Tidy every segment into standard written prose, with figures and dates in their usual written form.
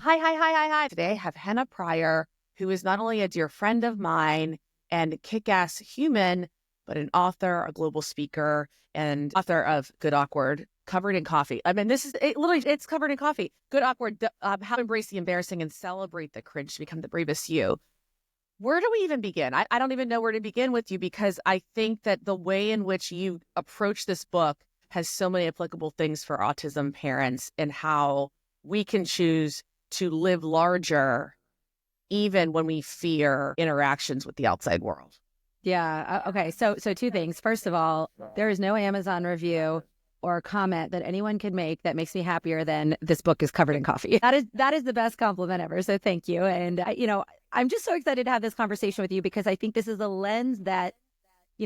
Hi. Today I have Henna Pryor, who is not only a dear friend of mine and kick-ass human, but an author, a global speaker, and author of Good Awkward, Covered in Coffee. I mean, it's covered in coffee. Good Awkward, how to embrace the embarrassing and celebrate the cringe to become the bravest you. Where do we even begin? I don't even know where to begin with you, because I think that the way in which you approach this book has so many applicable things for autism parents, and how we can choose to live larger even when we fear interactions with the outside world. Yeah. Okay. So two things. First of all, there is no Amazon review or comment that anyone could make that makes me happier than this book is covered in coffee. That is the best compliment ever. So thank you. And I'm just so excited to have this conversation with you, because I think this is a lens that,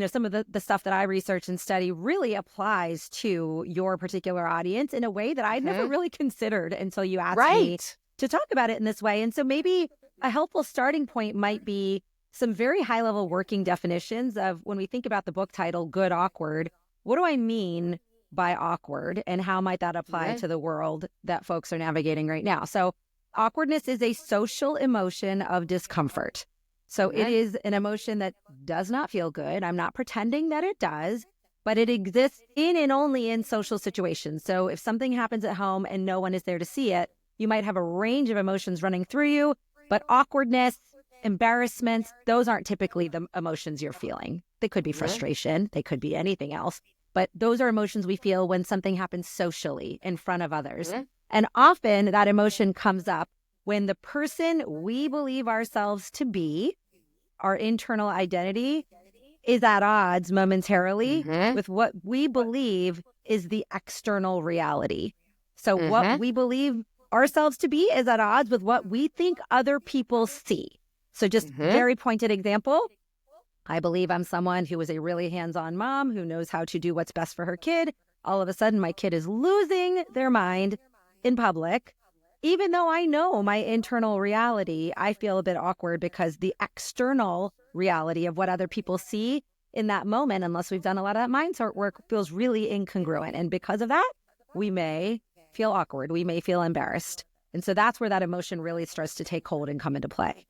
some of the stuff that I research and study really applies to your particular audience in a way that I'd never really considered until you asked me to talk about it in this way. And so maybe a helpful starting point might be some very high-level working definitions of, when we think about the book title, Good Awkward, what do I mean by awkward, and how might that apply to the world that folks are navigating right now? So awkwardness is a social emotion of discomfort. So it is an emotion that does not feel good. I'm not pretending that it does, but it exists in and only in social situations. So if something happens at home and no one is there to see it, you might have a range of emotions running through you, but awkwardness, embarrassment, those aren't typically the emotions you're feeling. They could be frustration. They could be anything else. But those are emotions we feel when something happens socially in front of others. And often that emotion comes up when the person we believe ourselves to be, our internal identity, is at odds momentarily with what we believe is the external reality. So what we believe ourselves to be is at odds with what we think other people see. So just very pointed example. I believe I'm someone who is a really hands-on mom who knows how to do what's best for her kid. All of a sudden, my kid is losing their mind in public. Even though I know my internal reality, I feel a bit awkward because the external reality of what other people see in that moment, unless we've done a lot of that mindset work, feels really incongruent. And because of that, we may feel awkward. We may feel embarrassed. And so that's where that emotion really starts to take hold and come into play.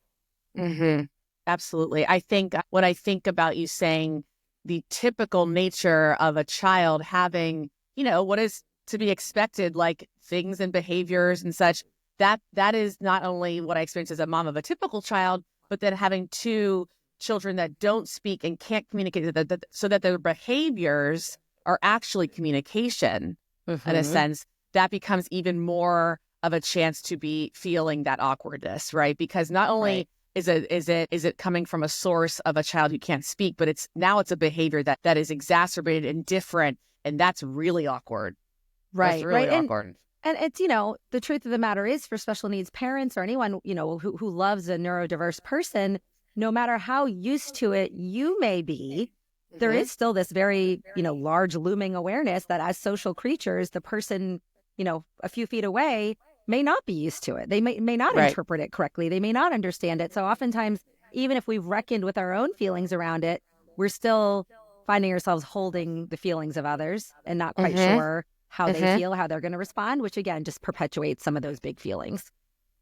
Absolutely. I think when I think about you saying the typical nature of a child having, what is to be expected, like things and behaviors and such, that is not only what I experience as a mom of a typical child, but then having two children that don't speak and can't communicate, so that their behaviors are actually communication in a sense, that becomes even more of a chance to be feeling that awkwardness, right? Because not only is it coming from a source of a child who can't speak, but it's a behavior that is exacerbated and different, and that's really awkward. That's really awkward. And it's, the truth of the matter is, for special needs parents or anyone, who loves a neurodiverse person, no matter how used to it you may be, there is still this very, large looming awareness that as social creatures, the person, a few feet away may not be used to it. They may not interpret it correctly. They may not understand it. So oftentimes, even if we've reckoned with our own feelings around it, we're still finding ourselves holding the feelings of others and not quite sure how they feel, how they're going to respond, which again, just perpetuates some of those big feelings.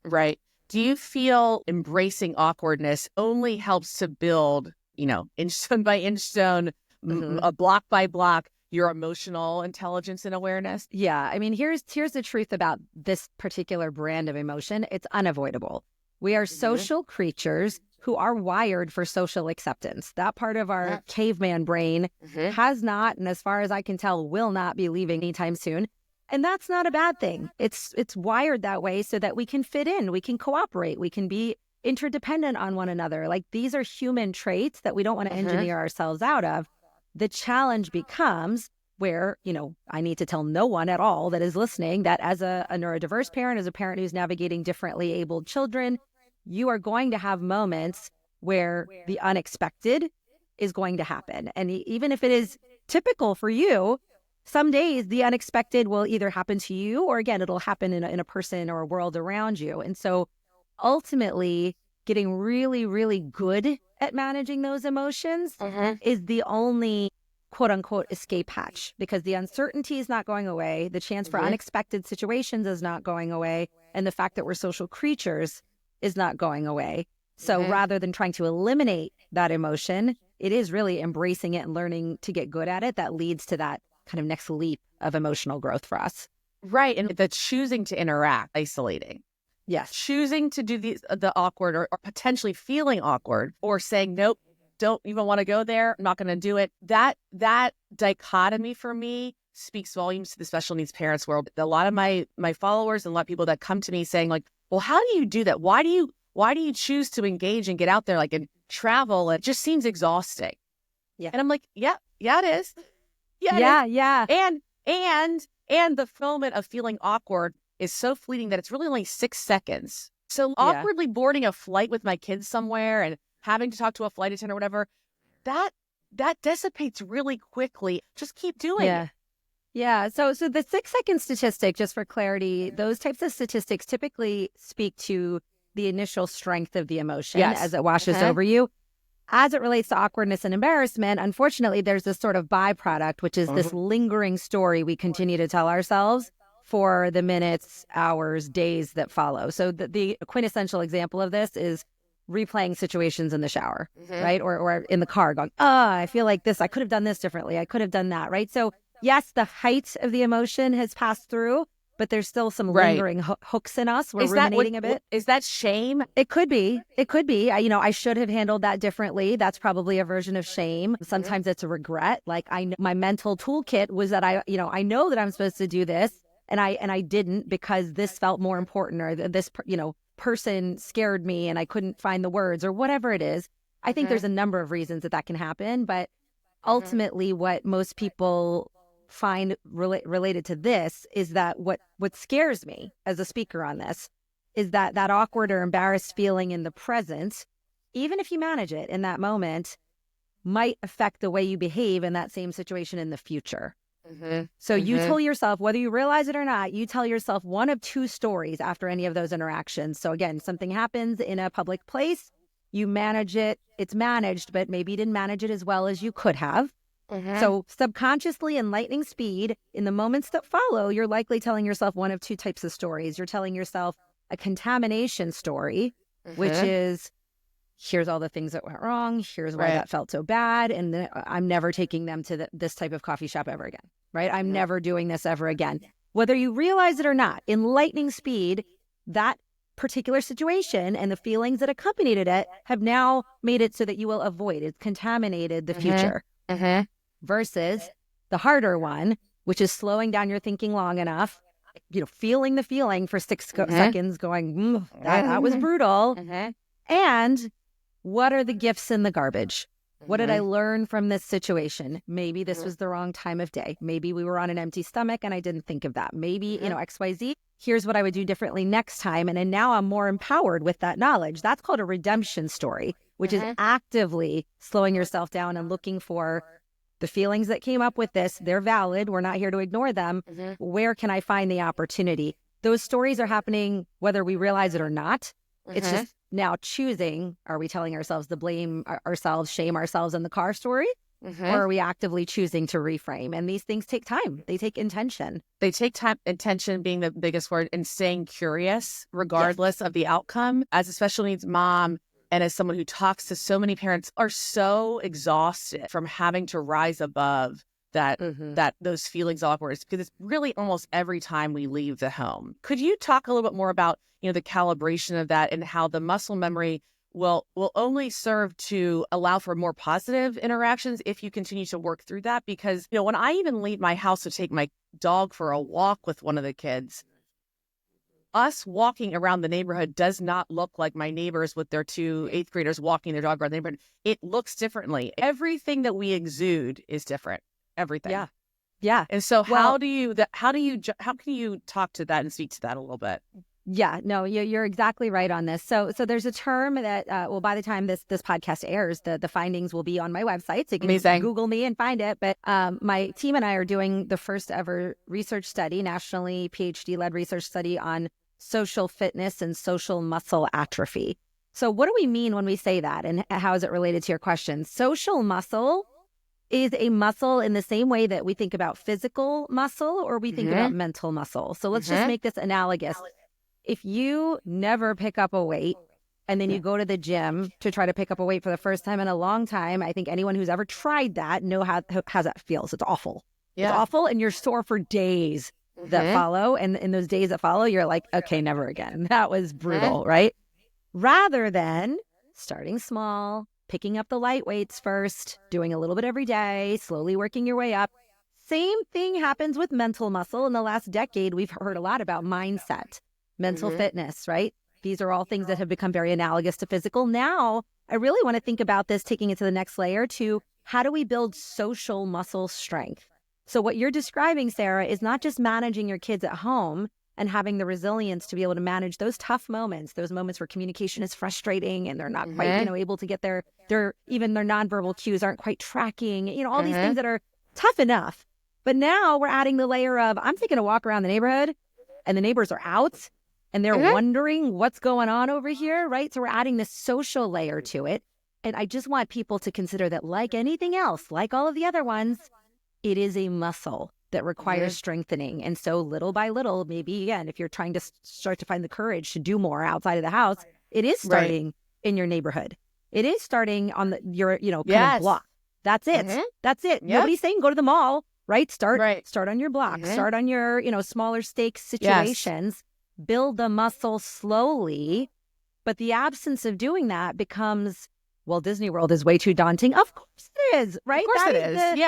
Right. Do you feel embracing awkwardness only helps to build, inch stone by inch stone, block by block, your emotional intelligence and awareness? Yeah. I mean, here's the truth about this particular brand of emotion. It's unavoidable. We are social creatures who are wired for social acceptance. That part of our caveman brain has not, and as far as I can tell, will not be leaving anytime soon. And that's not a bad thing. It's wired that way so that we can fit in, we can cooperate, we can be interdependent on one another. Like, these are human traits that we don't want to engineer ourselves out of. The challenge becomes where, I need to tell no one at all that is listening that as a neurodiverse parent, as a parent who's navigating differently abled children, you are going to have moments where the unexpected is going to happen. And even if it is typical for you, some days the unexpected will either happen to you, or again, it'll happen in a person or a world around you. And so ultimately, getting really, really good at managing those emotions is the only quote unquote escape hatch, because the uncertainty is not going away. The chance for unexpected situations is not going away. And the fact that we're social creatures is not going away. So rather than trying to eliminate that emotion, it is really embracing it and learning to get good at it that leads to that kind of next leap of emotional growth for us. Right. And the choosing to interact, isolating. Yes. Choosing to do the awkward or potentially feeling awkward or saying, nope, don't even want to go there. I'm not going to do it. That dichotomy for me speaks volumes to the special needs parents world. A lot of my followers and a lot of people that come to me saying like, well, how do you do that? Why do you choose to engage and get out there like and travel? It just seems exhausting. Yeah. And I'm like, yeah, it is. Yeah. Yeah. And the fulfillment of feeling awkward is so fleeting that it's really only 6 seconds. So awkwardly boarding a flight with my kids somewhere and having to talk to a flight attendant or whatever, that dissipates really quickly. Just keep doing it. Yeah. So the 6-second statistic, just for clarity, those types of statistics typically speak to the initial strength of the emotion as it washes over you. As it relates to awkwardness and embarrassment, unfortunately, there's this sort of byproduct, which is this lingering story we continue to tell ourselves for the minutes, hours, days that follow. So the quintessential example of this is replaying situations in the shower, right? Or in the car going, I feel like this, I could have done this differently. I could have done that, right? So yes, the height of the emotion has passed through, but there's still some lingering hooks in us. We're ruminating a bit. Is that shame? It could be. I should have handled that differently. That's probably a version of shame. Sometimes it's a regret. Like my mental toolkit was that I know that I'm supposed to do this and I didn't because this felt more important or this, person scared me and I couldn't find the words or whatever it is. I think there's a number of reasons that can happen, but ultimately what most people find related to this is that what scares me as a speaker on this is that awkward or embarrassed feeling in the present, even if you manage it in that moment, might affect the way you behave in that same situation in the future. So you tell yourself, whether you realize it or not, you tell yourself one of two stories after any of those interactions. So again, something happens in a public place, you manage it, it's managed, but maybe you didn't manage it as well as you could have. So subconsciously in lightning speed, in the moments that follow, you're likely telling yourself one of two types of stories. You're telling yourself a contamination story, which is, here's all the things that went wrong. Here's why that felt so bad. And then I'm never taking them to this type of coffee shop ever again, right? I'm never doing this ever again. Whether you realize it or not, in lightning speed, that particular situation and the feelings that accompanied it have now made it so that you will avoid it, contaminated the future. Versus the harder one, which is slowing down your thinking long enough, feeling the feeling for 6 seconds going, that was brutal. And what are the gifts in the garbage? What did I learn from this situation? Maybe this was the wrong time of day. Maybe we were on an empty stomach and I didn't think of that. Maybe, XYZ. Here's what I would do differently next time. And now I'm more empowered with that knowledge. That's called a redemption story, which is actively slowing yourself down and looking for the feelings that came up with this. They're valid. We're not here to ignore them. Where can I find the opportunity? Those stories are happening whether we realize it or not. It's just now choosing, are we telling ourselves to blame ourselves, shame ourselves in the car story? Or are we actively choosing to reframe? And these things take time. They take intention. They take time, intention being the biggest word, and staying curious regardless of the outcome. As a special needs mom and as someone who talks to so many parents are so exhausted from having to rise above that those feelings of awkwardness, because it's really almost every time we leave the home. Could you talk a little bit more about the calibration of that and how the muscle memory will only serve to allow for more positive interactions if you continue to work through that? Because when I even leave my house to take my dog for a walk with one of the kids, us walking around the neighborhood does not look like my neighbors with their 2 8th graders walking their dog around the neighborhood. It looks differently. Everything that we exude is different. Everything. Yeah. And so how can you talk to that and speak to that a little bit? Yeah, no, you're exactly right on this. So there's a term that, by the time this podcast airs, the findings will be on my website. So you can Google me and find it. But my team and I are doing the first ever research study, nationally PhD-led research study on social fitness and social muscle atrophy. So what do we mean when we say that? And how is it related to your question? Social muscle is a muscle in the same way that we think about physical muscle or we think about mental muscle. So let's just make this analogous. If you never pick up a weight and then you go to the gym to try to pick up a weight for the first time in a long time, I think anyone who's ever tried that know how that feels. It's awful. Yeah. It's awful, and you're sore for days that follow. And in those days that follow, you're like, okay, never again. That was brutal, right? Rather than starting small, picking up the light weights first, doing a little bit every day, slowly working your way up. Same thing happens with mental muscle. In the last decade, we've heard a lot about mindset, mental fitness, right? These are all things that have become very analogous to physical. Now, I really want to think about this, taking it to the next layer to how do we build social muscle strength? So what you're describing, Sarah, is not just managing your kids at home and having the resilience to be able to manage those tough moments, those moments where communication is frustrating and they're not quite, able to get their even their nonverbal cues aren't quite tracking, all these things that are tough enough. But now we're adding the layer of, I'm taking a walk around the neighborhood and the neighbors are out and they're wondering what's going on over here, right? So we're adding this social layer to it. And I just want people to consider that, like anything else, like all of the other ones, it is a muscle that requires strengthening. And so little by little, maybe again, if you're trying to start to find the courage to do more outside of the house, it is starting in your neighborhood. It is starting on your, kind of block. That's it. That's it. Yep. Nobody's saying go to the mall, right? Start on your block. Start on your, smaller stakes situations. Build the muscle slowly. But the absence of doing that becomes, well, Disney World is way too daunting. Of course it is, right? Of course it is.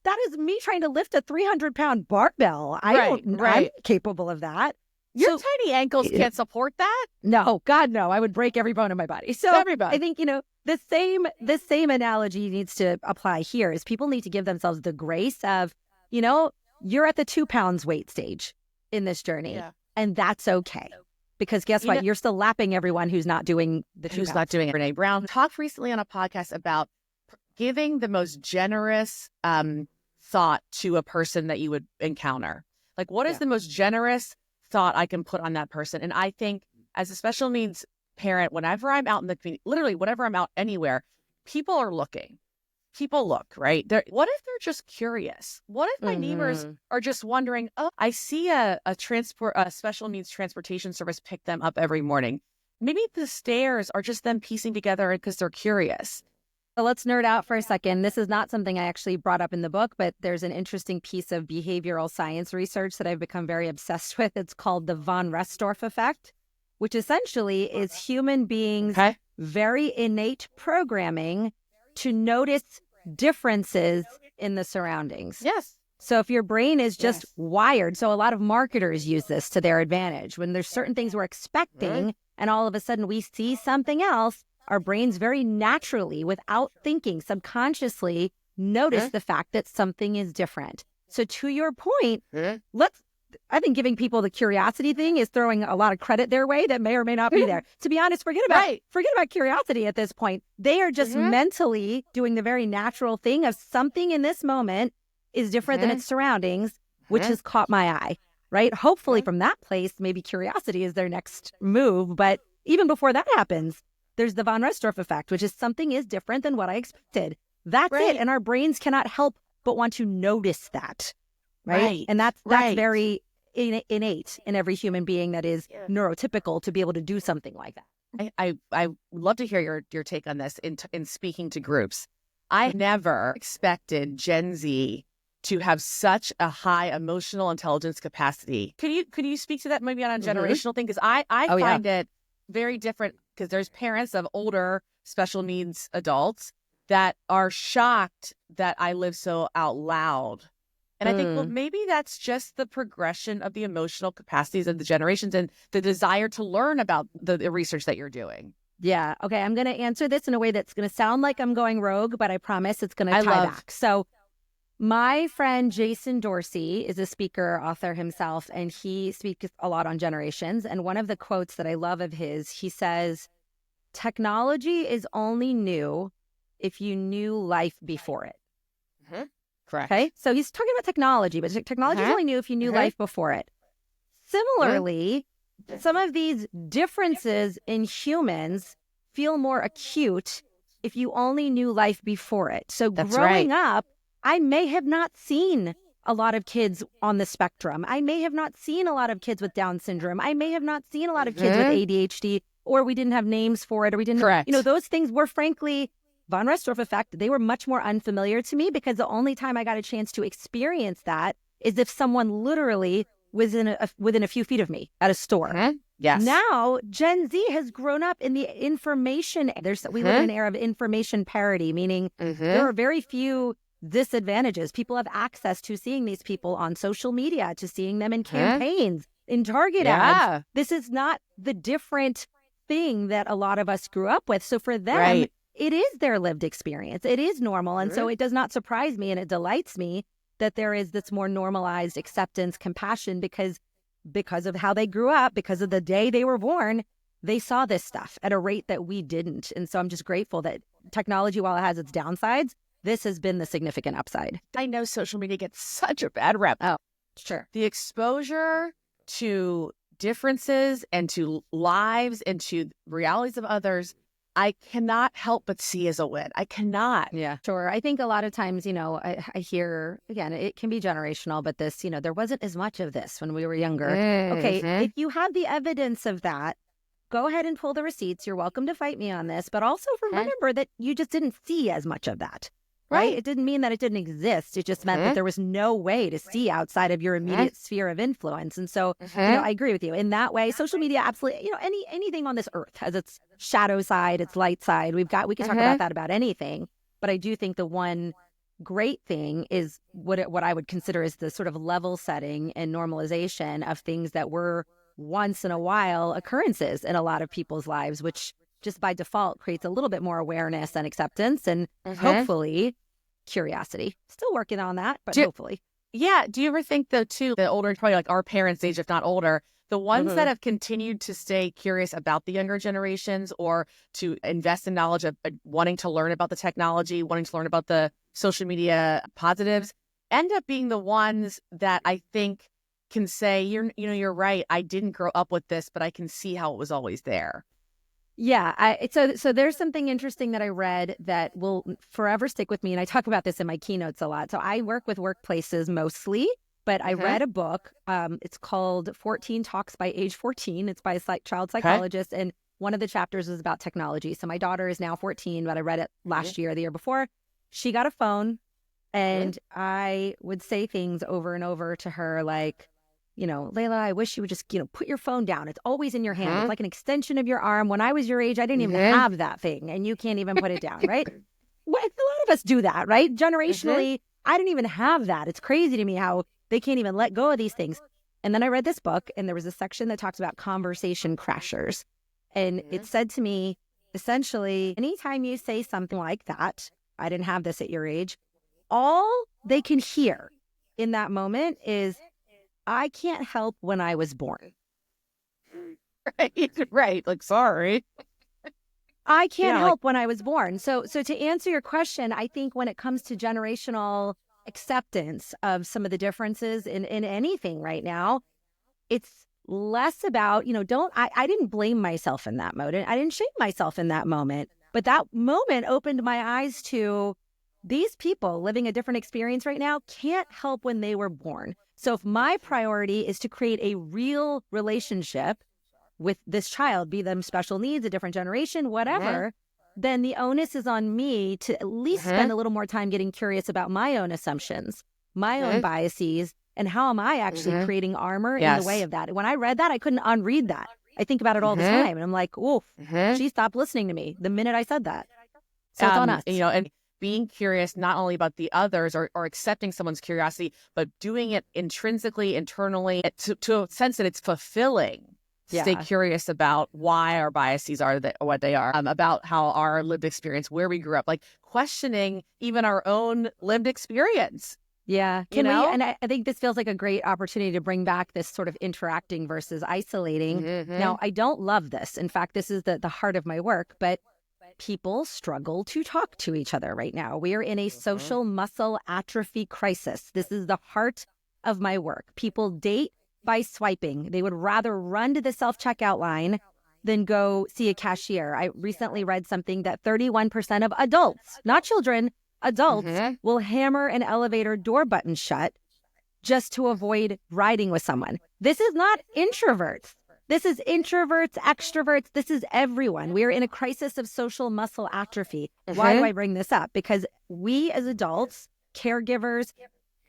That is me trying to lift a 300-pound barbell. I'm capable of that. Your tiny ankles can't support that? No, God, no. I would break every bone in my body. So everybody. I think, the same analogy needs to apply here is people need to give themselves the grace of, you're at the 2 pounds weight stage in this journey. Yeah. And that's okay. Because guess what? You're still lapping everyone who's not doing the 2 pounds. Who's not doing it. Brene Brown talked recently on a podcast about giving the most generous thought to a person that you would encounter. Like, what is the most generous thought I can put on that person? And I think as a special needs parent, whenever I'm out in the community, literally whenever I'm out anywhere, people are looking. People look, right? What if they're just curious? What if my neighbors are just wondering, oh, I see a special needs transportation service pick them up every morning. Maybe the stairs are just them piecing together because they're curious. So let's nerd out for a second. This is not something I actually brought up in the book, but there's an interesting piece of behavioral science research that I've become very obsessed with. It's called the von Restorff effect, which essentially is human beings' very innate programming to notice differences in the surroundings. Yes. So if your brain is just wired, so a lot of marketers use this to their advantage. When there's certain things we're expecting and all of a sudden we see something else, our brains very naturally, without thinking, subconsciously notice the fact that something is different. So to your point, I think giving people the curiosity thing is throwing a lot of credit their way that may or may not be there. To be honest, forget about curiosity at this point. They are just mentally doing the very natural thing of something in this moment is different than its surroundings, which has caught my eye, right? Hopefully from that place, maybe curiosity is their next move. But even before that happens, there's the von Restorff effect, which is something is different than what I expected. That's it. And our brains cannot help but want to notice that. Right. And that's very innate in every human being that is neurotypical to be able to do something like that. I would love to hear your take on this in speaking to groups. I never expected Gen Z to have such a high emotional intelligence capacity. Could you speak to that maybe on a generational thing? Because I find it very different because there's parents of older special needs adults that are shocked that I live so out loud. And I think, well, maybe that's just the progression of the emotional capacities of the generations and the desire to learn about the research that you're doing. Yeah. Okay. I'm going to answer this in a way that's going to sound like I'm going rogue, but I promise it's going to tie back. So my friend Jason Dorsey is a speaker, author himself, and he speaks a lot on generations. And one of the quotes that I love of his, he says, technology is only new if you knew life before it. Correct. Okay. So he's talking about technology, but technology is only new if you knew life before it. Similarly, some of these differences in humans feel more acute if you only knew life before it. So That's growing right. up, I may have not seen a lot of kids on the spectrum. I may have not seen a lot of kids with Down syndrome. I may have not seen a lot of kids with ADHD, or we didn't have names for it, or we didn't, Correct. those things were frankly, von Restorff effect, they were much more unfamiliar to me, because the only time I got a chance to experience that is if someone literally was within a few feet of me at a store. Yes. Now, Gen Z has grown up in the information. We live in an era of information parity, meaning there are very few disadvantages. People have access to seeing these people on social media, to seeing them in campaigns, in Target ads. This is not the different thing that a lot of us grew up with. So for them, it is their lived experience. It is normal. And so it does not surprise me, and it delights me that there is this more normalized acceptance, compassion, because of how they grew up, because of the day they were born, they saw this stuff at a rate that we didn't. And so I'm just grateful that technology, while it has its downsides, this has been the significant upside. I know social media gets such a bad rep. Oh, sure. The exposure to differences and to lives and to realities of others, I cannot help but see as a win. I cannot. Yeah, sure. I think a lot of times, I hear, again, it can be generational, but this, there wasn't as much of this when we were younger. Okay, if you have the evidence of that, go ahead and pull the receipts. You're welcome to fight me on this, but also remember that you just didn't see as much of that. Right? It didn't mean that it didn't exist. It just meant that there was no way to see outside of your immediate sphere of influence. And so, I agree with you. In that way, social media, absolutely, anything on this earth has its shadow side, its light side. We can talk about that about anything. But I do think the one great thing is what I would consider is the sort of level setting and normalization of things that were once in a while occurrences in a lot of people's lives, which just by default creates a little bit more awareness and acceptance, and hopefully curiosity. Still working on that, but hopefully. Yeah. Do you ever think, though, too, the older, probably like our parents' age, if not older, the ones that have continued to stay curious about the younger generations, or to invest in knowledge of wanting to learn about the technology, wanting to learn about the social media positives, end up being the ones that I think can say, you're right. I didn't grow up with this, but I can see how it was always there. Yeah. So there's something interesting that I read that will forever stick with me. And I talk about this in my keynotes a lot. So I work with workplaces mostly, but I read a book. It's called 14 Talks by Age 14. It's by a child psychologist. And one of the chapters is about technology. So my daughter is now 14, but I read it last year, the year before. She got a phone, and I would say things over and over to her like, Layla, I wish you would just, put your phone down. It's always in your hand. It's like an extension of your arm. When I was your age, I didn't even have that thing, and you can't even put it down, right? Well, a lot of us do that, right? Generationally, I didn't even have that. It's crazy to me how they can't even let go of these things. And then I read this book, and there was a section that talks about conversation crashers. And it said to me, essentially, anytime you say something like that, I didn't have this at your age, all they can hear in that moment is, I can't help when I was born. Right. Like, sorry. I can't help when I was born. So to answer your question, I think when it comes to generational acceptance of some of the differences in anything right now, it's less about, I didn't blame myself in that moment. I didn't shame myself in that moment. But that moment opened my eyes to these people living a different experience right now can't help when they were born. So if my priority is to create a real relationship with this child, be them special needs, a different generation, whatever, then the onus is on me to at least spend a little more time getting curious about my own assumptions, my own biases, and how am I actually creating armor in the way of that. When I read that, I couldn't unread that. I think about it all the time, and I'm like, oof, she stopped listening to me the minute I said that. So it's on us. And being curious not only about the others or accepting someone's curiosity, but doing it intrinsically, internally, to a sense that it's fulfilling. Stay curious about why our biases are what they are, about how our lived experience, where we grew up, like questioning even our own lived experience. Yeah. Can we? And I think this feels like a great opportunity to bring back this sort of interacting versus isolating. Now, I don't love this. In fact, this is the heart of my work, but people struggle to talk to each other right now. We are in a social muscle atrophy crisis. This is the heart of my work. People date by swiping. They would rather run to the self-checkout line than go see a cashier. I recently read something that 31% of adults, not children, adults will hammer an elevator door button shut just to avoid riding with someone. This is not introverts. This is introverts, extroverts. This is everyone. We are in a crisis of social muscle atrophy. Why do I bring this up? Because we as adults, caregivers,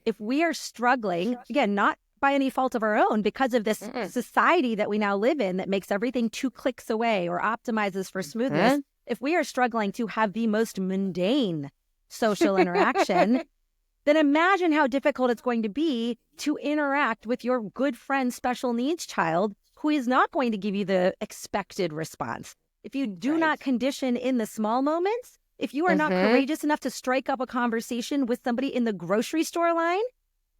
if we are struggling, again, not by any fault of our own, because of this society that we now live in that makes everything 2 clicks away or optimizes for smoothness, if we are struggling to have the most mundane social interaction, then imagine how difficult it's going to be to interact with your good friend, special needs child, who is not going to give you the expected response. If you do not condition in the small moments, if you are not courageous enough to strike up a conversation with somebody in the grocery store line,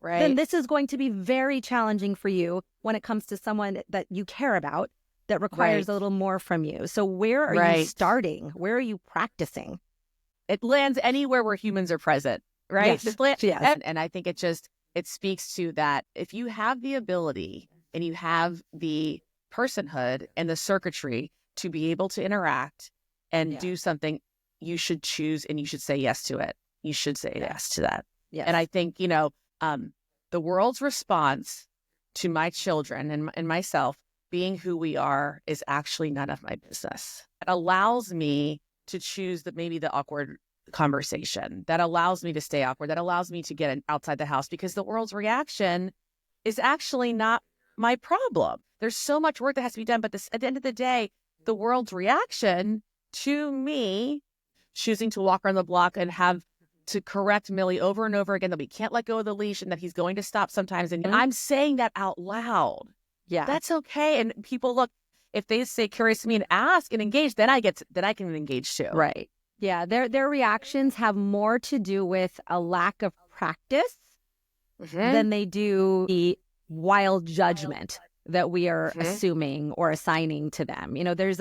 then this is going to be very challenging for you when it comes to someone that you care about that requires a little more from you. So where are you starting? Where are you practicing? It lands anywhere where humans are present, right? Yes. And I think it speaks to that. If you have the ability and you have the personhood and the circuitry to be able to interact and do something, you should choose and you should say yes to it. You should say yes to that. Yes. And I think, the world's response to my children and myself being who we are is actually none of my business. It allows me to choose maybe the awkward conversation, that allows me to stay awkward, that allows me to get outside the house, because the world's reaction is actually not my problem. There's so much work that has to be done, but at the end of the day, the world's reaction to me choosing to walk around the block and have to correct Millie over and over again that we can't let go of the leash and that he's going to stop sometimes. And I'm saying that out loud. Yeah. That's okay. And people, look, if they say curious to me and ask and engage, then I can engage too. Right. Yeah. Their reactions have more to do with a lack of practice than they do the wild judgment that we are assuming or assigning to them. There's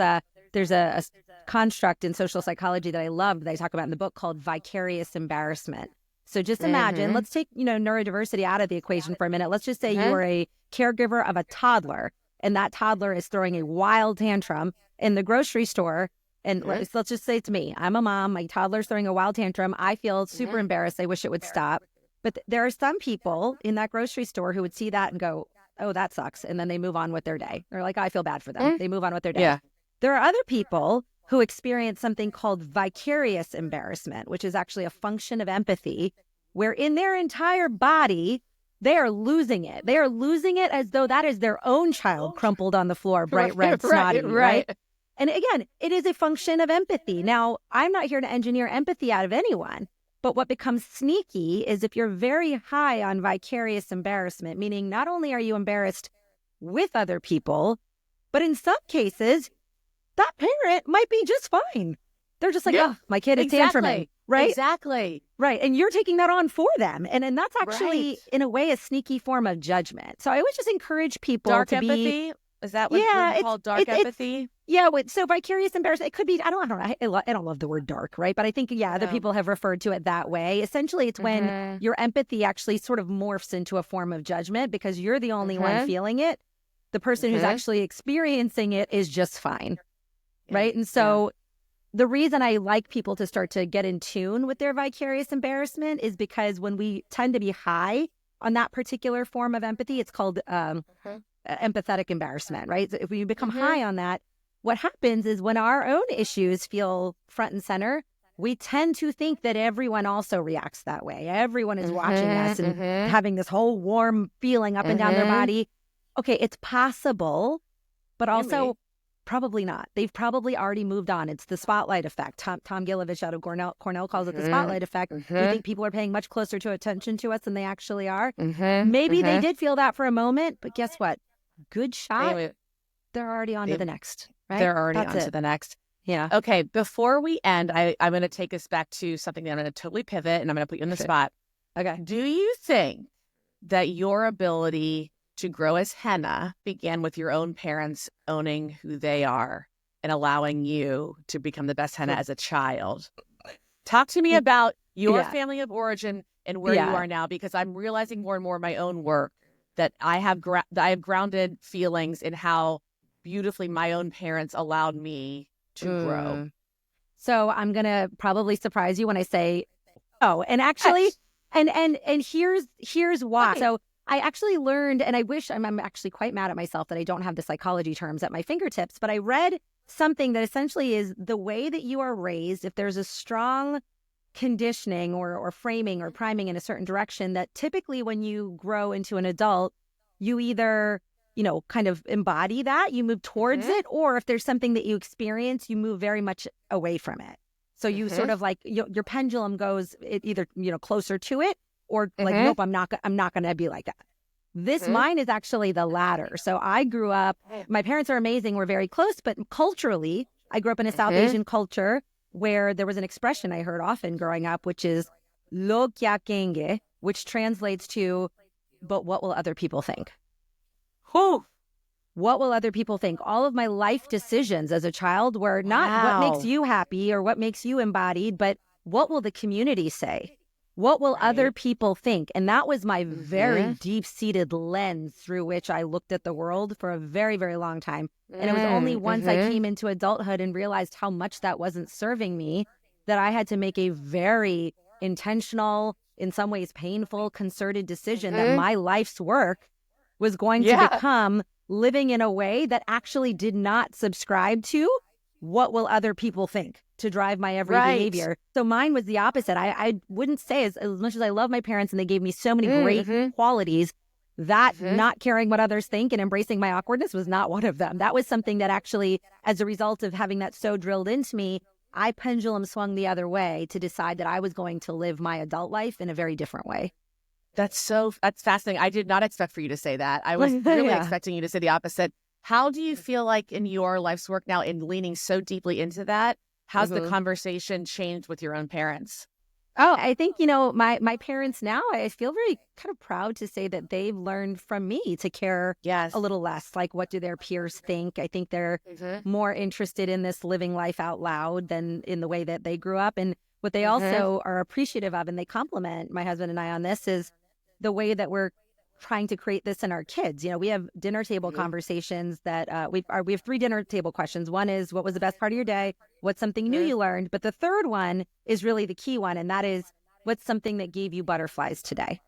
a construct in social psychology that I love that I talk about in the book called vicarious embarrassment. So just imagine, let's take, neurodiversity out of the equation for a minute. Let's just say you are a caregiver of a toddler and that toddler is throwing a wild tantrum in the grocery store. And let's just say it's me. I'm a mom. My toddler's throwing a wild tantrum. I feel super embarrassed. I wish it would stop. But there are some people in that grocery store who would see that and go, oh, that sucks. And then they move on with their day. They're like, I feel bad for them. They move on with their day. Yeah. There are other people who experience something called vicarious embarrassment, which is actually a function of empathy, where in their entire body, they are losing it. They are losing it as though that is their own child crumpled on the floor, bright red, snotty, right? And again, it is a function of empathy. Now, I'm not here to engineer empathy out of anyone, but what becomes sneaky is if you're very high on vicarious embarrassment, meaning not only are you embarrassed with other people, but in some cases, that parent might be just fine. They're just like, oh, my kid is tantruming, right? Exactly. Right. And you're taking that on for them. And that's actually, in a way, a sneaky form of judgment. So I always just encourage people dark empathy. Be... Is that what we call dark empathy? So vicarious embarrassment, it could be, I don't know. I don't love the word dark, right? But I think, other people have referred to it that way. Essentially, it's when your empathy actually sort of morphs into a form of judgment because you're the only one feeling it. The person who's actually experiencing it is just fine. Right. And so the reason I like people to start to get in tune with their vicarious embarrassment is because when we tend to be high on that particular form of empathy, it's called empathetic embarrassment. Right. So if we become high on that, what happens is when our own issues feel front and center, we tend to think that everyone also reacts that way. Everyone is watching us and having this whole warm feeling up and down their body. Okay, it's possible, but also probably not. They've probably already moved on. It's the spotlight effect. Tom Gilovich out of Cornell calls it the spotlight effect. We think people are paying much closer attention to us than they actually are. Maybe they did feel that for a moment, but guess what? Good shot. They're already on to the next. Right? They're already on to the next. Yeah. Okay, before we end, I'm going to take us back to something that I'm going to totally pivot and I'm going to put you on the spot. Okay. Do you think that your ability to grow as henna began with your own parents owning who they are and allowing you to become the best henna as a child? Talk to me about your family of origin and where you are now, because I'm realizing more and more in my own work that I have grounded feelings in how beautifully my own parents allowed me to grow. So I'm going to probably surprise you when I say, oh, and actually, Yes. and here's why. Right. So I actually learned, and I wish I'm actually quite mad at myself that I don't have the psychology terms at my fingertips, but I read something that essentially is the way that you are raised. If there's a strong conditioning or framing or priming in a certain direction, that typically when you grow into an adult, you either, kind of embody that, you move towards it, or if there's something that you experience, you move very much away from it. So you sort of like your pendulum goes either, closer to it or like, nope, I'm not going to be like that. This mine is actually the latter. So I grew up, my parents are amazing. We're very close, but culturally, I grew up in a South Asian culture where there was an expression I heard often growing up, which is "lo kya kenge," which translates to, but what will other people think? Whew. What will other people think? All of my life decisions as a child were not what makes you happy or what makes you embodied, but what will the community say? What will other people think? And that was my very deep-seated lens through which I looked at the world for a very, very long time. And it was only once I came into adulthood and realized how much that wasn't serving me that I had to make a very intentional, in some ways painful, concerted decision that my life's work was going to become living in a way that actually did not subscribe to what will other people think to drive my every behavior. So mine was the opposite. I wouldn't say as much as I love my parents and they gave me so many great qualities, that not caring what others think and embracing my awkwardness was not one of them. That was something that actually, as a result of having that so drilled into me, I pendulum swung the other way to decide that I was going to live my adult life in a very different way. That's fascinating. I did not expect for you to say that. I was really expecting you to say the opposite. How do you feel like in your life's work now, in leaning so deeply into that, how's the conversation changed with your own parents? Oh, I think, my parents now, I feel very kind of proud to say that they've learned from me to care a little less. Like, what do their peers think? I think they're more interested in this living life out loud than in the way that they grew up. And what they also are appreciative of, and they compliment my husband and I on this, is the way that we're trying to create this in our kids. We have dinner table conversations that we have 3 dinner table questions. One is, what was the best part of your day? What's something new you learned? But the third one is really the key one. And that is, what's something that gave you butterflies today?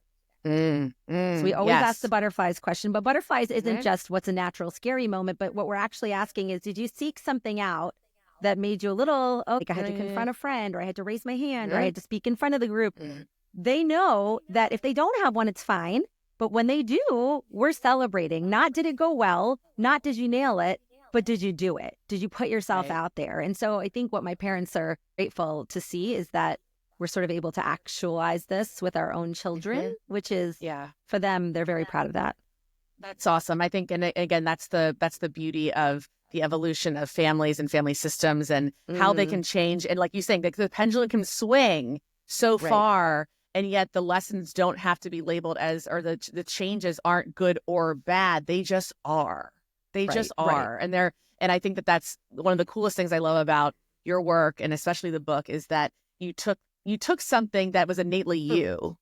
So we always ask the butterflies question, but butterflies isn't just what's a natural scary moment, but what we're actually asking is, did you seek something out that made you a little, like I had to confront a friend, or I had to raise my hand, or I had to speak in front of the group? They know that if they don't have one, it's fine. But when they do, we're celebrating. Not did it go well, not did you nail it, but did you do it? Did you put yourself out there? And so I think what my parents are grateful to see is that we're sort of able to actualize this with our own children, which is, for them, they're very proud of that. That's awesome. I think, and again, that's the beauty of the evolution of families and family systems and how they can change. And like you're saying, the pendulum can swing so far. And yet the lessons don't have to be labeled as, or the changes aren't good or bad. They just are. They just are. And I think that's one of the coolest things I love about your work, and especially the book, is that you took something that was innately you.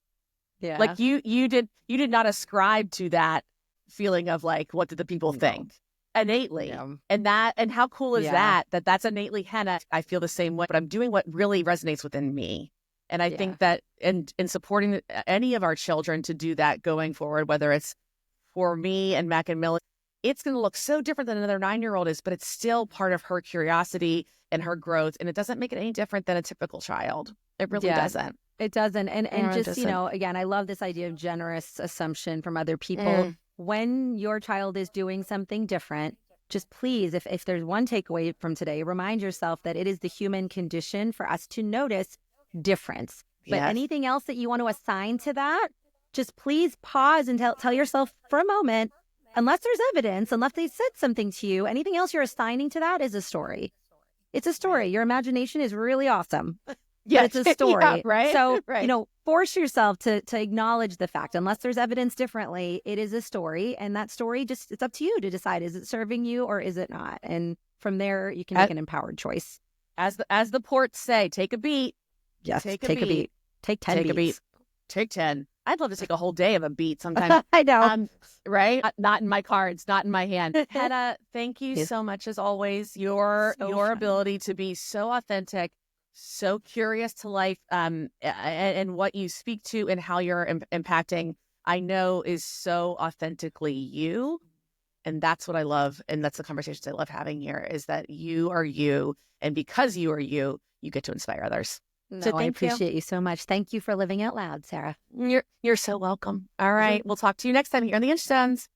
Yeah. Like you did not ascribe to that feeling of like, what did the people think? Innately. And how cool is that's innately Henna. I feel the same way, but I'm doing what really resonates within me. And I think that in supporting any of our children to do that going forward, whether it's for me and Mac and Millie, it's going to look so different than another 9-year-old is, but it's still part of her curiosity and her growth. And it doesn't make it any different than a typical child. It really doesn't. It doesn't. And just, again, I love this idea of generous assumption from other people. When your child is doing something different, just please, if there's one takeaway from today, remind yourself that it is the human condition for us to notice difference. But anything else that you want to assign to that, just please pause and tell yourself for a moment, unless there's evidence, unless they said something to you, anything else you're assigning to that is a story. It's a story. Your imagination is really awesome. But it's a story. So, force yourself to acknowledge the fact, unless there's evidence differently, it is a story. And that story, it's up to you to decide, is it serving you or is it not? And from there, you can make an empowered choice. As the ports say, take a beat. Yes, take a beat. Take 10 beats. Take 10. I'd love to take a whole day of a beat sometime. I know. Right? Not in my cards, not in my hand. Henna, thank you so much as always. Your ability to be so authentic, so curious to life, and what you speak to and how you're impacting, I know is so authentically you. And that's what I love. And that's the conversations I love having here, is that you are you. And because you are you, you get to inspire others. No, So I appreciate you so much. Thank you for living out loud, Sarah. You're so welcome. All right. We'll talk to you next time here on the Inchstones.